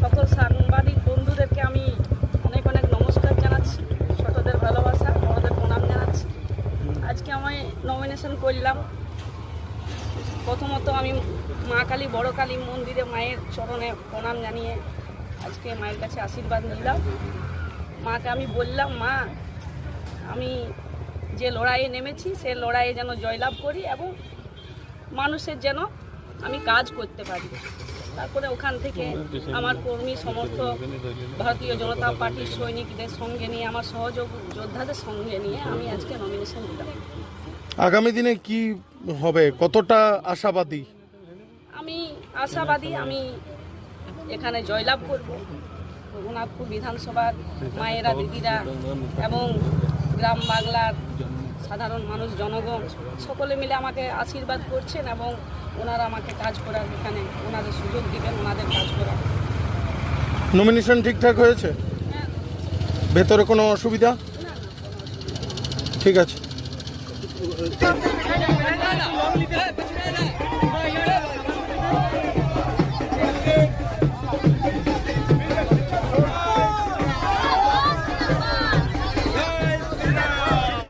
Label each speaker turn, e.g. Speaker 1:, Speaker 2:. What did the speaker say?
Speaker 1: সকল সাংবাদিক বন্ধুদেরকে আমি অনেক অনেক নমস্কার জানাচ্ছি, ছোটদের ভালোবাসা, বড়দের প্রণাম জানাচ্ছি। আজকে আমি নমিনেশন করলাম। প্রথমত আমি মা কালী, বড় কালী মন্দিরে মায়ের চরণে প্রণাম জানিয়ে আজকে মায়ের কাছে আশীর্বাদ নিলাম। মাকে আমি বললাম, মা আমি যে লড়াইয়ে নেমেছি সে লড়াইয়ে যেন জয়লাভ করি এবং মানুষের যেন আমি কাজ করতে পারি। তারপরে ওখান থেকে আমার কর্মী সমর্থক, ভারতীয় জনতা পার্টির সৈনিকদের সঙ্গে নিয়ে, আমার সহযোগ যোদ্ধাদের সঙ্গে নিয়ে আমি আজকে নমিনেশন দিলাম।
Speaker 2: আগামী দিনে কি হবে, কতটা আশাবাদী?
Speaker 1: আমি আশাবাদী আমি এখানে জয়লাভ করব। রঘুনাথপুর বিধানসভার মায়েরা, দিদিরা এবং গ্রাম বাংলার সাধারণ মানুষ, জনগণ সকলে মিলে আমাকে আশীর্বাদ করছেন এবং ওনারা আমাকে কাজ করার, এখানে ওনাদের সুযোগ দিবেন ওনাদের কাজ করার।
Speaker 2: নমিনেশন ঠিকঠাক হয়েছে? ভেতরে কোনো অসুবিধা? ঠিক আছে।